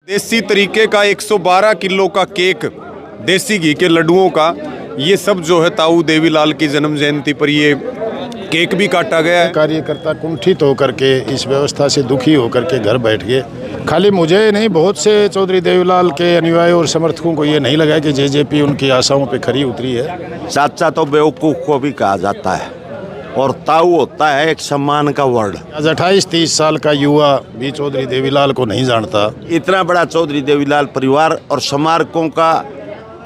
देसी तरीके का 112 किलो का केक, देसी घी के लड्डुओं का, ये सब जो है ताऊ देवीलाल की जन्म जयंती पर ये केक भी काटा गया है। कार्यकर्ता कुंठित होकर के इस व्यवस्था से दुखी होकर के घर बैठ गए। खाली मुझे नहीं, बहुत से चौधरी देवीलाल के अनुयायियों और समर्थकों को ये नहीं लगा कि जेजेपी उनकी आशाओं पे खरी उतरी है। चाचा तो बेवकूफ़ को भी कहा जाता है और ताऊ होता है एक सम्मान का वर्ड। आज 28-30 साल का युवा भी चौधरी देवीलाल को नहीं जानता। इतना बड़ा चौधरी देवीलाल परिवार और स्मारकों का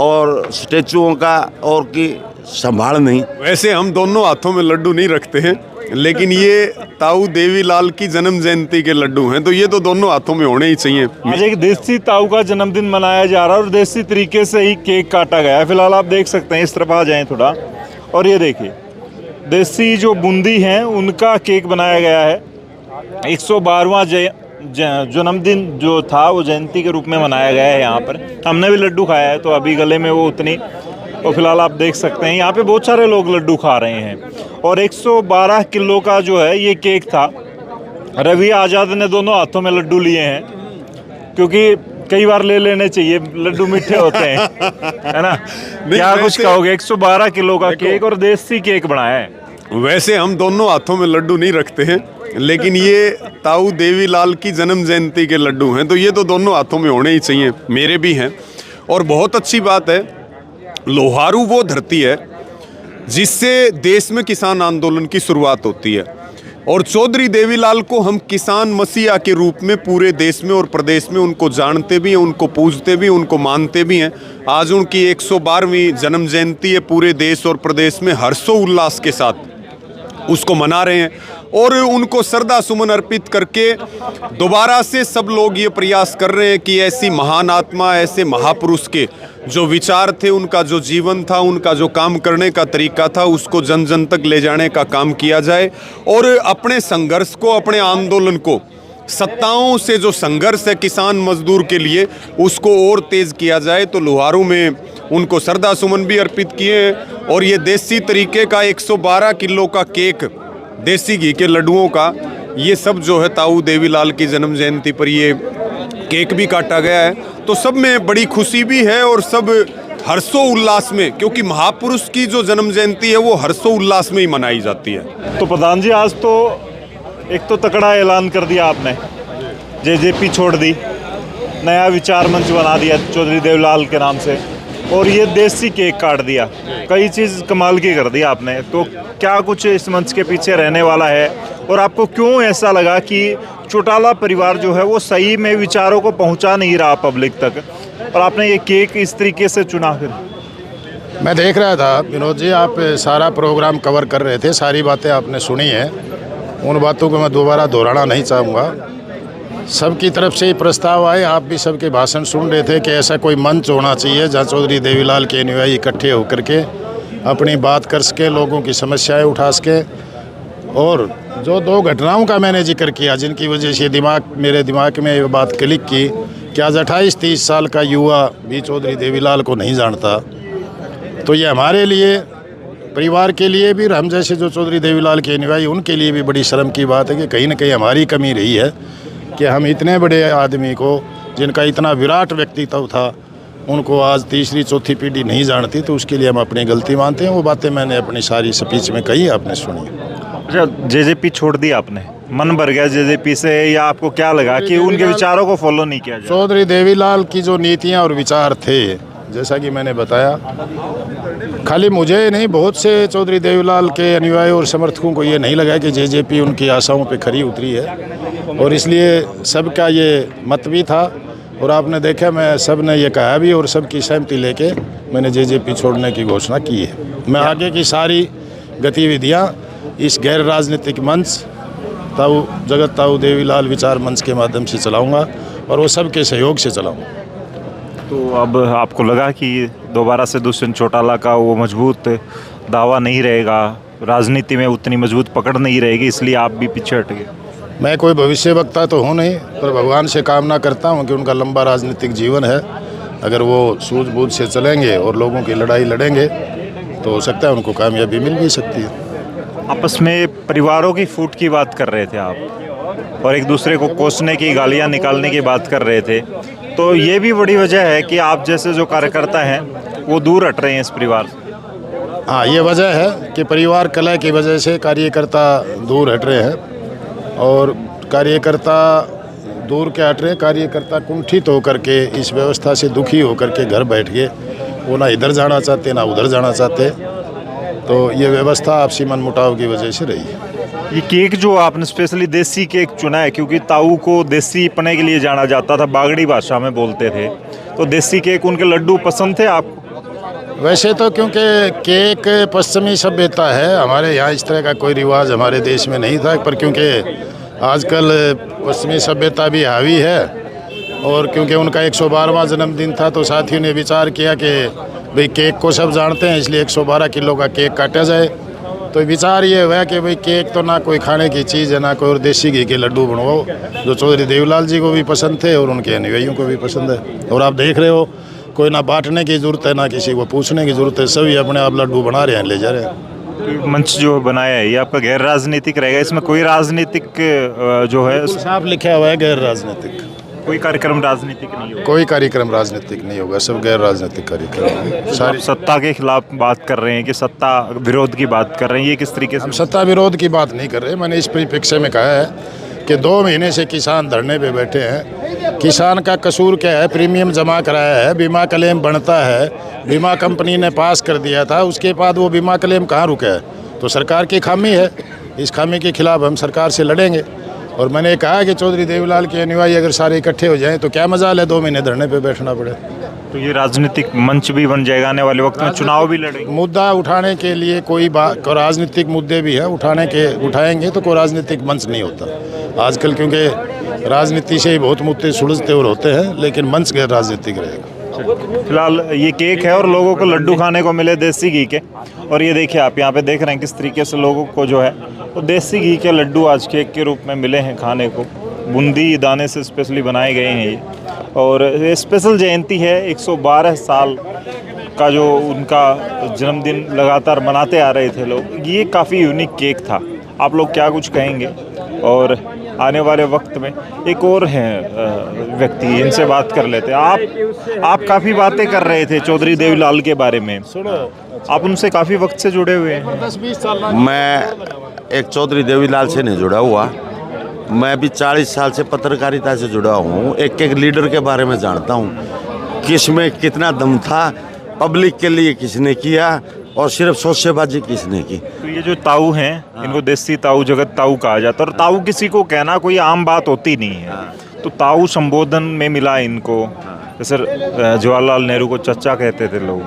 और स्टेचुओं का और की संभाल नहीं। वैसे हम दोनों हाथों में लड्डू नहीं रखते हैं, लेकिन ये ताऊ देवीलाल की जन्म जयंती के लड्डू हैं, तो ये तो दोनों हाथों में होने ही चाहिए। आज एक देसी ताऊ का जन्मदिन मनाया जा रहा है और देसी तरीके से ही केक काटा गया है। फिलहाल आप देख सकते हैं, इस तरफ आ जाएं थोड़ा, और ये देखिए देसी जो बूंदी हैं उनका केक बनाया गया है। 112वां जन्मदिन जो था वो जयंती के रूप में मनाया गया है। यहाँ पर हमने भी लड्डू खाया है, तो अभी गले में वो उतनी, और फिलहाल आप देख सकते हैं यहाँ पे बहुत सारे लोग लड्डू खा रहे हैं। और 112 किलो का जो है ये केक था। रवि आज़ाद ने दोनों हाथों में लड्डू लिए हैं, क्योंकि कई बार ले लेने चाहिए, लड्डू मीठे होते हैं, है ना। क्या कुछ कहोगे? 112 किलो का केक और देसी केक बनाया है। वैसे हम दोनों हाथों में लड्डू नहीं रखते हैं, लेकिन ये ताऊ देवीलाल की जन्म जयंती के लड्डू हैं, तो ये तो दोनों हाथों में होने ही चाहिए। मेरे भी हैं, और बहुत अच्छी बात है। लोहारू वो धरती है जिससे देश में किसान आंदोलन की शुरुआत होती है, और चौधरी देवीलाल को हम किसान मसीहा के रूप में पूरे देश में और प्रदेश में उनको जानते भी हैं, उनको पूजते भी, उनको मानते भी हैं। आज उनकी 112वीं जन्म जयंती है। पूरे देश और प्रदेश में हर्षोल्लास के साथ उसको मना रहे हैं, और उनको श्रद्धा सुमन अर्पित करके दोबारा से सब लोग ये प्रयास कर रहे हैं कि ऐसी महान आत्मा, ऐसे महापुरुष के जो विचार थे, उनका जो जीवन था, उनका जो काम करने का तरीका था, उसको जन जन तक ले जाने का काम किया जाए, और अपने संघर्ष को, अपने आंदोलन को, सत्ताओं से जो संघर्ष है किसान मजदूर के लिए, उसको और तेज किया जाए। तो लोहारू में उनको श्रद्धा सुमन भी अर्पित किए हैं। और ये देसी तरीके का 112 किलो का केक, देसी घी के लड्डुओं का, ये सब जो है ताऊ देवीलाल की जन्म जयंती पर ये केक भी काटा गया है। तो सब में बड़ी खुशी भी है और सब हर्षोल्लास में, क्योंकि महापुरुष की जो जन्म जयंती है वो हर्षोल्लास में ही मनाई जाती है। तो प्रधान जी, आज तो एक तो तकड़ा ऐलान कर दिया आपने, जेजेपी छोड़ दी, नया विचार मंच बना दिया चौधरी देवीलाल के नाम से, और ये देसी केक काट दिया। कई चीज़ कमाल की कर दी आपने। तो क्या कुछ इस मंच के पीछे रहने वाला है, और आपको क्यों ऐसा लगा कि चौटाला परिवार जो है वो सही में विचारों को पहुंचा नहीं रहा पब्लिक तक, और आपने ये केक इस तरीके से चुना? फिर मैं देख रहा था विनोद जी, आप सारा प्रोग्राम कवर कर रहे थे, सारी बातें आपने सुनी हैं, उन बातों को मैं दोबारा दोहराना नहीं चाहूँगा। सबकी तरफ से ही प्रस्ताव आए, आप भी सबके भाषण सुन रहे थे कि ऐसा कोई मंच होना चाहिए जहाँ चौधरी देवीलाल के अनुयायी इकट्ठे होकर के अपनी बात कर सके, लोगों की समस्याएं उठा सके। और जो दो घटनाओं का मैंने जिक्र किया जिनकी वजह से मेरे दिमाग में ये बात क्लिक की कि आज 28-30 साल का युवा भी चौधरी देवीलाल को नहीं जानता, तो ये हमारे लिए, परिवार के लिए भी, और हम जैसे जो चौधरी देवीलाल के अनुयायी उनके लिए भी बड़ी शर्म की बात है कि कहीं ना कहीं हमारी कमी रही है कि हम इतने बड़े आदमी को, जिनका इतना विराट व्यक्तित्व था, उनको आज तीसरी चौथी पीढ़ी नहीं जानती। तो उसके लिए हम अपनी गलती मानते हैं। वो बातें मैंने अपनी सारी स्पीच में कही, आपने सुनी। अच्छा, जेजेपी छोड़ दी आपने, मन भर गया जेजेपी से, या आपको क्या लगा कि उनके विचारों को फॉलो नहीं किया जाए? चौधरी देवीलाल की जो नीतियाँ और विचार थे, जैसा कि मैंने बताया, खाली मुझे नहीं, बहुत से चौधरी देवीलाल के अनुयायियों और समर्थकों को ये नहीं लगा कि जेजेपी उनकी आशाओं पे खरी उतरी है, और इसलिए सबका ये मत भी था। और आपने देखा, मैं सब ने ये कहा भी, और सबकी सहमति लेके मैंने जेजेपी छोड़ने की घोषणा की है। मैं आगे की सारी गतिविधियाँ इस गैर राजनीतिक मंच जगत ताऊ देवीलाल विचार मंच के माध्यम से चलाऊँगा, और वो सबके सहयोग से चलाऊँगा। तो अब आपको लगा कि दोबारा से दुष्यंत चौटाला का वो मजबूत दावा नहीं रहेगा, राजनीति में उतनी मजबूत पकड़ नहीं रहेगी, इसलिए आप भी पीछे हट गए? मैं कोई भविष्य वक्ता तो हूँ नहीं, पर भगवान से कामना करता हूँ कि उनका लंबा राजनीतिक जीवन है। अगर वो सूझबूझ से चलेंगे और लोगों की लड़ाई लड़ेंगे, तो हो सकता है उनको कामयाबी मिल भी सकती है। आपस में परिवारों की फूट की बात कर रहे थे आप, और एक दूसरे को कोसने की, गालियाँ निकालने की बात कर रहे थे। तो ये भी बड़ी वजह है कि आप जैसे जो कार्यकर्ता हैं वो दूर हट रहे हैं इस परिवार से। हाँ, ये वजह है कि परिवार कलह की वजह से कार्यकर्ता दूर हट रहे हैं, और कार्यकर्ता दूर क्या हट रहे हैं, कार्यकर्ता कुंठित होकर के इस व्यवस्था से दुखी होकर के घर बैठ गए। वो ना इधर जाना चाहते ना उधर जाना चाहते, तो ये व्यवस्था आपसी मनमुटाव की वजह से रही है। ये केक जो आपने स्पेशली देसी केक चुना है, क्योंकि ताऊ को देसी पने के लिए जाना जाता था, बागड़ी भाषा में बोलते थे, तो देसी केक उनके लड्डू पसंद थे आपको? वैसे तो क्योंकि केक पश्चिमी सभ्यता है, हमारे यहाँ इस तरह का कोई रिवाज हमारे देश में नहीं था, पर क्योंकि आजकल पश्चिमी सभ्यता भी हावी है, और क्योंकि उनका 112वां जन्मदिन था, तो साथियों ने विचार किया कि भाई केक को सब जानते हैं, इसलिए 112 किलो का केक काटा जाए। तो विचार ये हुआ कि भाई केक तो ना कोई खाने की चीज़ है, ना कोई, और देसी घी के लड्डू बनवाओ, जो चौधरी देवीलाल जी को भी पसंद थे और उनके अनुयायियों को भी पसंद है। और आप देख रहे हो, कोई ना बांटने की ज़रूरत है ना किसी को पूछने की ज़रूरत है, सभी अपने आप लड्डू बना रहे हैं, ले जा रहे हैं। मंच जो बनाया है ये आपका गैर राजनीतिक रहेगा, इसमें कोई राजनीतिक जो है साफ लिखा हुआ है गैर राजनीतिक, कोई कार्यक्रम राजनीतिक नहीं होगा? कोई कार्यक्रम राजनीतिक नहीं होगा, सब गैर राजनीतिक कार्यक्रम है। आप सारी सत्ता के खिलाफ बात कर रहे हैं कि सत्ता विरोध की बात कर रहे हैं, ये किस तरीके से? हम सत्ता विरोध की बात नहीं कर रहे। मैंने इस परिप्रेक्ष्य में कहा है कि 2 महीने से किसान धरने पे बैठे हैं। किसान का कसूर क्या है? प्रीमियम जमा कराया है, बीमा क्लेम बनता है, बीमा कंपनी ने पास कर दिया था, उसके बाद वो बीमा क्लेम कहाँ रुका है? तो सरकार की खामी है, इस खामी के खिलाफ हम सरकार से लड़ेंगे। और मैंने कहा कि चौधरी देवीलाल के अनुयायी अगर सारे इकट्ठे हो जाएं तो क्या मजाल है 2 महीने धरने पे बैठना पड़े। तो ये राजनीतिक मंच भी बन जाएगा, आने वाले वक्त में चुनाव भी लड़ेंगे। मुद्दा उठाने के लिए कोई राजनीतिक मुद्दे भी है, उठाएंगे तो कोई राजनीतिक मंच नहीं होता आजकल, क्योंकि राजनीति से ही बहुत मुद्दे सुलझते और होते हैं, लेकिन मंच गैर राजनीतिक रहेगा। फिलहाल ये केक है और लोगों को लड्डू खाने को मिले देसी घी के, और ये देखिए आप यहाँ पे देख रहे हैं किस तरीके से लोगों को जो है तो देसी घी के लड्डू आज केक के रूप में मिले हैं खाने को। बूंदी दाने से स्पेशली बनाए गए हैं ये, और ये स्पेशल जयंती है। 112 साल का जो उनका जन्मदिन लगातार मनाते आ रहे थे लोग। ये काफ़ी यूनिक केक था। आप लोग क्या कुछ कहेंगे? और आने वाले वक्त में एक और हैं व्यक्ति, इनसे बात कर लेते हैं। आप काफ़ी बातें कर रहे थे चौधरी देवीलाल के बारे में, आप उनसे काफ़ी वक्त से जुड़े हुए हैं। 10-20 साल मैं एक चौधरी देवीलाल से नहीं जुड़ा हुआ, मैं भी 40 साल से पत्रकारिता से जुड़ा हूँ। एक एक लीडर के बारे में जानता हूँ, किस में कितना दम था, पब्लिक के लिए किसने किया और सिर्फ सौदेबाजी किसने की। तो ये जो ताऊ हैं, इनको देसी ताऊ, जगत ताऊ कहा जाता है, और ताऊ किसी को कहना कोई आम बात होती नहीं है। तो ताऊ संबोधन में मिला इनको, जैसे जवाहरलाल नेहरू को चचा कहते थे लोग,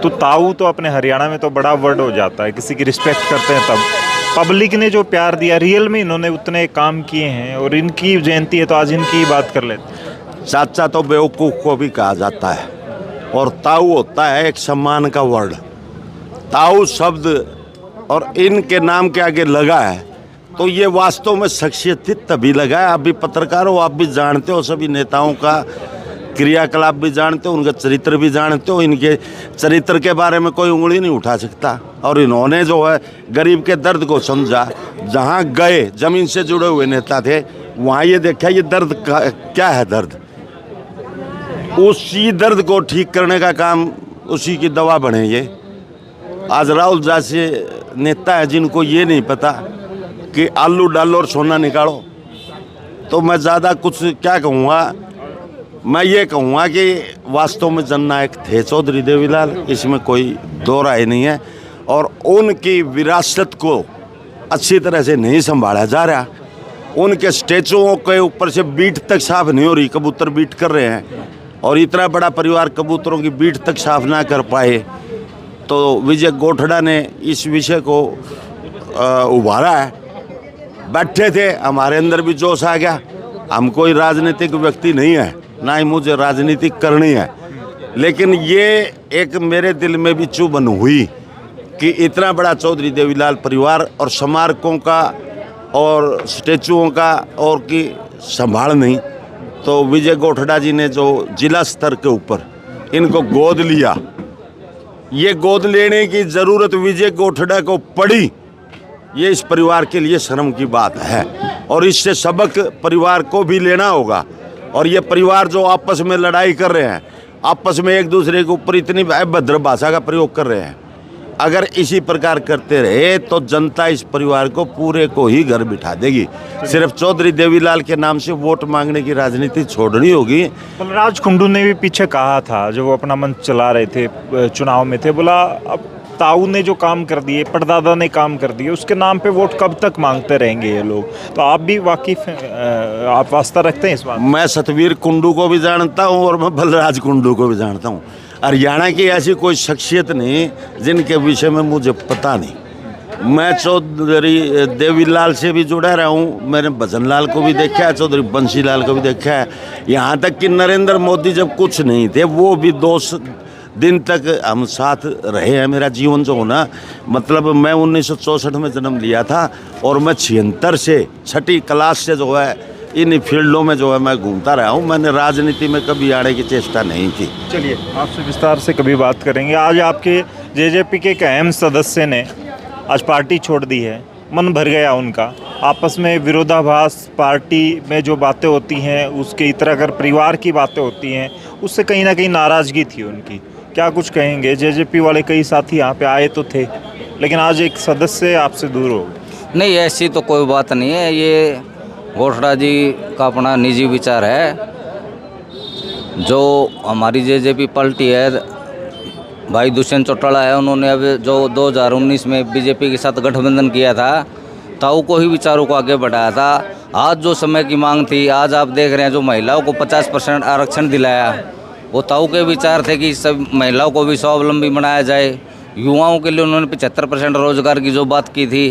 तो ताऊ तो अपने हरियाणा में तो बड़ा वर्ड हो जाता है, किसी की रिस्पेक्ट करते हैं तब। पब्लिक ने जो प्यार दिया, रियल में इन्होंने उतने काम किए हैं, और इनकी जयंती है तो आज इनकी ही बात कर लेते हैं। चाचा तो बेवकूफ़ को भी कहा जाता है, और ताऊ होता है एक सम्मान का वर्ड। ताऊ शब्द और इनके नाम के आगे लगा है तो ये वास्तव में शख्सियत थी, तभी लगा है। आप भी पत्रकार हो, आप भी जानते हो सभी नेताओं का क्रियाकलाप भी जानते हो, उनका चरित्र भी जानते हो। इनके चरित्र के बारे में कोई उंगली नहीं उठा सकता, और इन्होंने जो है गरीब के दर्द को समझा। जहाँ गए, जमीन से जुड़े हुए नेता थे, वहाँ ये देखा ये दर्द क्या है, दर्द, उसी दर्द को ठीक करने का काम, उसी की दवा बने ये। आज राहुल जैसे नेता है जिनको ये नहीं पता कि आलू डालो और सोना निकालो। तो मैं ज़्यादा कुछ क्या कहूँगा, मैं ये कहूँगा कि वास्तव में जननायक थे चौधरी देवीलाल, इसमें कोई दो राय नहीं है। और उनकी विरासत को अच्छी तरह से नहीं संभाला जा रहा। उनके स्टैचुओं के ऊपर से बीट तक साफ नहीं हो रही, कबूतर बीट कर रहे हैं, और इतना बड़ा परिवार कबूतरों की बीट तक साफ ना कर पाए। तो विजय गोठड़ा ने इस विषय को उभारा है। बैठे थे, हमारे अंदर भी जोश आ गया। हम कोई राजनीतिक व्यक्ति नहीं है, ना ही मुझे राजनीति करनी है, लेकिन ये एक मेरे दिल में भी चुभन हुई कि इतना बड़ा चौधरी देवीलाल परिवार और स्मारकों का और स्टैचुओं का और की संभाल नहीं। तो विजय गोठड़ा जी ने जो जिला स्तर के ऊपर इनको गोद लिया, ये गोद लेने की ज़रूरत विजय गोठड़ा को पड़ी, ये इस परिवार के लिए शर्म की बात है। और इससे सबक परिवार को भी लेना होगा और ये परिवार जो आपस में लड़ाई कर रहे हैं, आपस में एक दूसरे के ऊपर इतनी अभद्र भाषा का प्रयोग कर रहे हैं, अगर इसी प्रकार करते रहे तो जनता इस परिवार को पूरे को ही घर बिठा देगी। सिर्फ चौधरी देवीलाल के नाम से वोट मांगने की राजनीति छोड़नी होगी। बलराज कुंडू ने भी पीछे कहा था, जो वो अपना मंच चला रहे थे चुनाव में थे, बोला अब ताऊ ने जो काम कर दिए, परदादा ने काम कर दिए, उसके नाम पे वोट कब तक मांगते रहेंगे ये लोग। तो आप भी वाकिफ हैं, आप वास्ता रखते हैं इस बात? मैं सतवीर कुंडू को भी जानता हूँ और मैं बलराज कुंडू को भी जानता हूँ। हरियाणा की ऐसी कोई शख्सियत नहीं जिनके विषय में मुझे पता नहीं। मैं चौधरी देवीलाल से भी जुड़ा रहा हूँ, मैंने भजन लाल को भी देखा है, चौधरी बंसी लाल को भी देखा है। यहाँ तक कि नरेंद्र मोदी जब कुछ नहीं थे, वो भी 2 दिन तक हम साथ रहे हैं। मेरा जीवन जो होना, मतलब मैं 1964 में जन्म लिया था और मैं 76 से 6ठी क्लास से जो है इन फील्डों में जो है मैं घूमता रहा हूँ। मैंने राजनीति में कभी आने की चेष्टा नहीं की। चलिए आपसे विस्तार से कभी बात करेंगे। आज आपके जेजेपी के एक अहम सदस्य ने आज पार्टी छोड़ दी है, मन भर गया उनका। आपस में विरोधाभास, पार्टी में जो बातें होती हैं उसके इतर अगर परिवार की बातें होती हैं, उससे कहीं ना कहीं नाराज़गी थी उनकी। क्या कुछ कहेंगे? जेजेपी वाले कई साथी यहाँ पे आए तो थे, लेकिन आज एक सदस्य आपसे दूर हो गए। नहीं, ऐसी तो कोई बात नहीं है। ये गोठड़ा जी का अपना निजी विचार है। जो हमारी जेजेपी पार्टी है, भाई दुष्यंत चौटाला है, उन्होंने अब जो 2019 में बीजेपी के साथ गठबंधन किया था, ताऊ को ही विचारों को आगे बढ़ाया था। आज जो समय की मांग थी, आज आप देख रहे हैं जो महिलाओं को 50% आरक्षण दिलाया, वो ताऊ के विचार थे कि सब महिलाओं को भी स्वावलंबी बनाया जाए। युवाओं के लिए उन्होंने 75% रोजगार की जो बात की थी,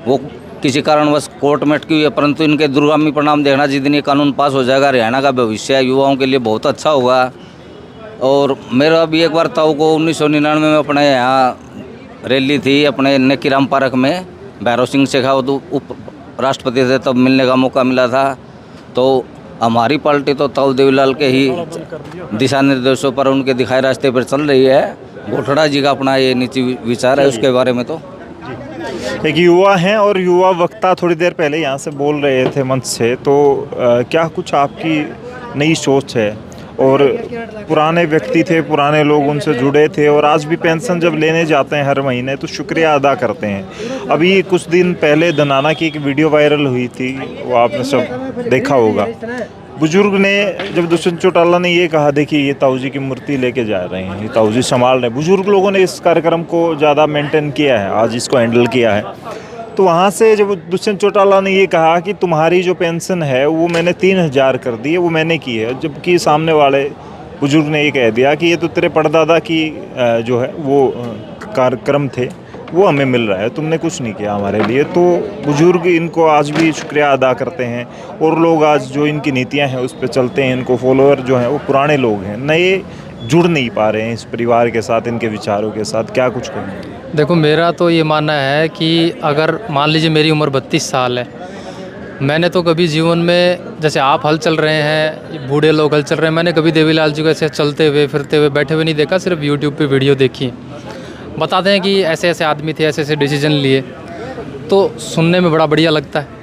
वो किसी कारणवश कोर्ट में अटकी हुई है, परंतु इनके दूरगामी परिणाम देखना। जिस दिन ये कानून पास हो जाएगा, हरियाणा का भविष्य युवाओं के लिए बहुत अच्छा होगा। और मेरा भी एक बार ताऊ को 1999 में अपने यहाँ रैली थी अपने नेकीराम पार्क में, भैरव सिंह शेखावत उप राष्ट्रपति थे, तब मिलने का मौका मिला था। तो हमारी पार्टी तो ताऊ देवीलाल के ही दिशा निर्देशों पर, उनके दिखाए रास्ते पर चल रही है। गोठड़ा जी का अपना ये निजी विचार है, उसके बारे में तो एक युवा हैं और युवा वक्ता थोड़ी देर पहले यहाँ से बोल रहे थे मंच से। तो क्या कुछ आपकी नई सोच है? और पुराने व्यक्ति थे, पुराने लोग उनसे जुड़े थे, और आज भी पेंशन जब लेने जाते हैं हर महीने तो शुक्रिया अदा करते हैं। अभी कुछ दिन पहले धनाना की एक वीडियो वायरल हुई थी, वो आपने सब देखा होगा। बुजुर्ग ने, जब दुष्यंत चौटाला ने ये कहा, देखिए ये ताऊ जी की मूर्ति लेके जा रहे हैं, ये ताऊ जी संभाल रहे हैं, बुजुर्ग लोगों ने इस कार्यक्रम को ज़्यादा मेंटेन किया है, आज इसको हैंडल किया है। तो वहाँ से जब दुष्यंत चौटाला ने ये कहा कि तुम्हारी जो पेंशन है वो मैंने 3000 कर दी है, वो मैंने की है, जबकि सामने वाले बुजुर्ग ने ये कह दिया कि ये तो तेरे परदादा की जो है वो कार्यक्रम थे, वो हमें मिल रहा है, तुमने कुछ नहीं किया हमारे लिए। तो बुजुर्ग इनको आज भी शुक्रिया अदा करते हैं, और लोग आज जो इनकी नीतियां हैं उस पर चलते हैं। इनको फॉलोअर जो हैं वो पुराने लोग हैं, नए जुड़ नहीं पा रहे हैं इस परिवार के साथ, इनके विचारों के साथ। क्या कुछ कहेंगे? देखो, मेरा तो ये मानना है कि अगर मान लीजिए मेरी उम्र 32 साल है, मैंने तो कभी जीवन में, जैसे आप हल चल रहे हैं, बूढ़े लोग हल चल रहे हैं, मैंने कभी देवीलाल जी को ऐसे चलते हुए, फिरते हुए, बैठे हुए नहीं देखा। सिर्फ यूट्यूब पे वीडियो देखी, बताते हैं कि ऐसे ऐसे आदमी थे, ऐसे ऐसे डिसीजन लिए, तो सुनने में बड़ा बढ़िया लगता है।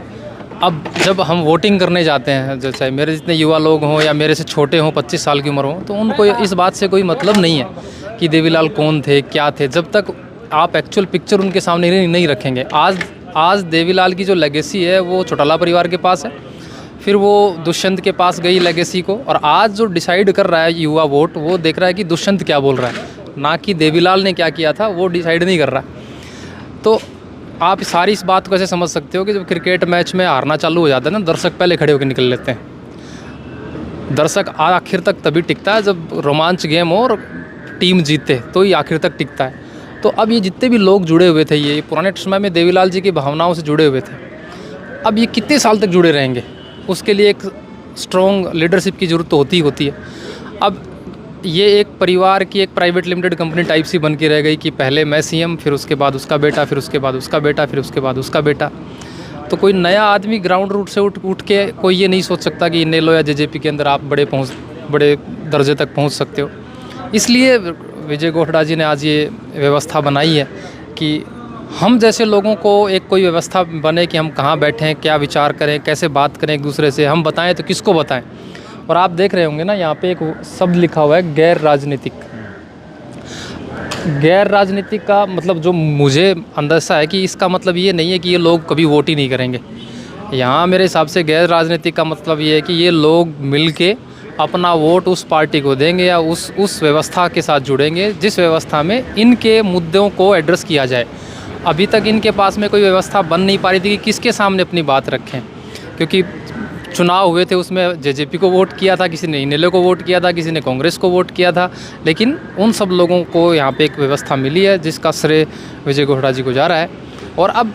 अब जब हम वोटिंग करने जाते हैं, जैसे मेरे जितने युवा लोग हों या मेरे से छोटे हों, 25 साल की उम्र हो, तो उनको इस बात से कोई मतलब नहीं है कि देवीलाल कौन थे, क्या थे, जब तक आप एक्चुअल पिक्चर उनके सामने नहीं रखेंगे। आज देवीलाल की जो लेगेसी है वो चौटाला परिवार के पास है, फिर वो दुष्यंत के पास गई लेगेसी को, और आज जो डिसाइड कर रहा है युवा वोट, वो देख रहा है कि दुष्यंत क्या बोल रहा है, ना कि देवीलाल ने क्या किया था, वो डिसाइड नहीं कर रहा। तो आप सारी इस बात को ऐसे समझ सकते हो कि जब क्रिकेट मैच में हारना चालू हो जाता है ना, दर्शक पहले खड़े होकर निकल लेते हैं। दर्शक आखिर तक तभी टिकता है जब रोमांच गेम हो और टीम जीते, तो ही आखिर तक टिकता है। तो अब ये जितने भी लोग जुड़े हुए थे, ये पुराने समय में देवीलाल जी की भावनाओं से जुड़े हुए थे, अब ये कितने साल तक जुड़े रहेंगे, उसके लिए एक स्ट्रॉन्ग लीडरशिप की ज़रूरत तो होती है। अब ये एक परिवार की एक प्राइवेट लिमिटेड कंपनी टाइप सी बन के रह गई कि पहले मैं सीएम, फिर उसके बाद उसका बेटा, फिर उसके बाद उसका बेटा, फिर उसके बाद उसका बेटा। तो कोई नया आदमी ग्राउंड रूट से उठ के कोई ये नहीं सोच सकता कि नेलो या जेजेपी के अंदर आप बड़े दर्जे तक पहुंच सकते हो। इसलिए विजय गोठड़ा जी ने आज ये व्यवस्था बनाई है कि हम जैसे लोगों को एक कोई व्यवस्था बने कि हम कहाँ बैठें, क्या विचार करें, कैसे बात करें एक दूसरे से, हम बताएं तो किसको बताएं। और आप देख रहे होंगे ना, यहाँ पे एक शब्द लिखा हुआ है गैर राजनीतिक। गैर राजनीतिक का मतलब जो मुझे अंदाज़ा है कि इसका मतलब ये नहीं है कि ये लोग कभी वोट ही नहीं करेंगे। यहाँ मेरे हिसाब से गैर राजनीतिक का मतलब ये है कि ये लोग मिलके अपना वोट उस पार्टी को देंगे या उस व्यवस्था के साथ जुड़ेंगे जिस व्यवस्था में इनके मुद्दों को एड्रेस किया जाए। अभी तक इनके पास में कोई व्यवस्था बन नहीं पा रही थी कि किसके सामने अपनी बात रखें, क्योंकि चुनाव हुए थे उसमें जेजेपी को वोट किया था, किसी ने इनेलो को वोट किया था, किसी ने कांग्रेस को वोट किया था, लेकिन उन सब लोगों को यहाँ पे एक व्यवस्था मिली है जिसका श्रेय विजय घोषड़ा जी को जा रहा है। और अब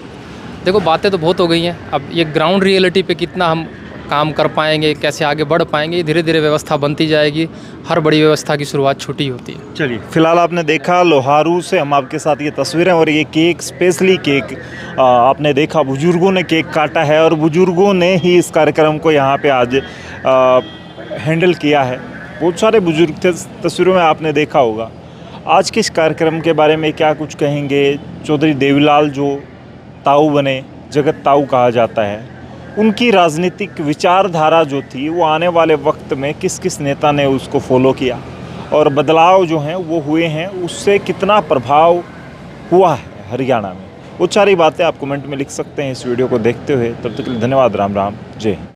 देखो बातें तो बहुत हो गई हैं, अब ये ग्राउंड रियलिटी पे कितना हम काम कर पाएंगे, कैसे आगे बढ़ पाएंगे, धीरे धीरे व्यवस्था बनती जाएगी। हर बड़ी व्यवस्था की शुरुआत छोटी होती है। चलिए, फिलहाल आपने देखा लोहारू से हम आपके साथ ये तस्वीरें और ये केक, स्पेशली केक आपने देखा, बुजुर्गों ने केक काटा है और बुजुर्गों ने ही इस कार्यक्रम को यहाँ पे आज हैंडल किया है। बहुत सारे बुजुर्ग थे, तस्वीरों में आपने देखा होगा। आज के इस कार्यक्रम के बारे में क्या कुछ कहेंगे? चौधरी देवीलाल जो ताऊ बने, जगत ताऊ कहा जाता है, उनकी राजनीतिक विचारधारा जो थी वो आने वाले वक्त में किस किस नेता ने उसको फॉलो किया और बदलाव जो हैं वो हुए हैं, उससे कितना प्रभाव हुआ है हरियाणा में, वो सारी बातें आप कमेंट में लिख सकते हैं इस वीडियो को देखते हुए। तब तक के लिए धन्यवाद। राम राम, जय हिंद।